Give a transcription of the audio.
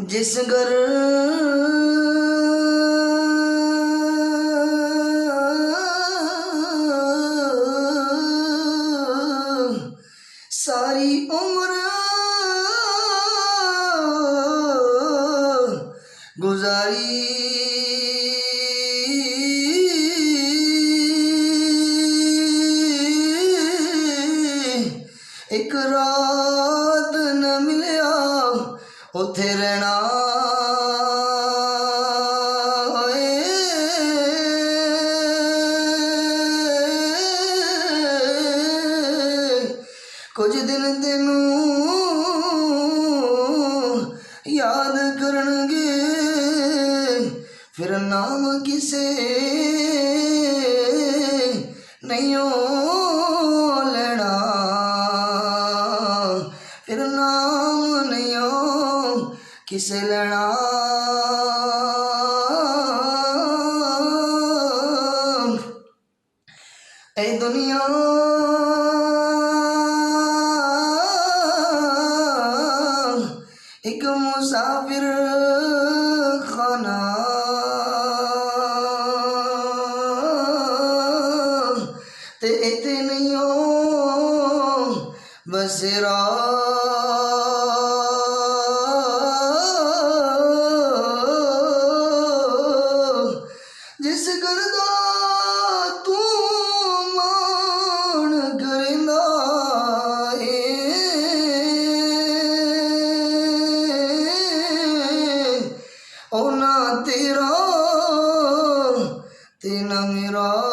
जिस घर सारी उम्र गुजारी, एक रात न मिलिया उत्थे रहना कुछ दिन तेनू याद करनगे, फिर नाम किसे नहीं लेना, फिर नाम नहीं किसे लेना। ऐ दुनिया एक मुसाफिर खाना, ते इते नहीं हो बसेरा। जिस घर दा तू मान करेंदा ओ ना तेरा ते ना मेरा।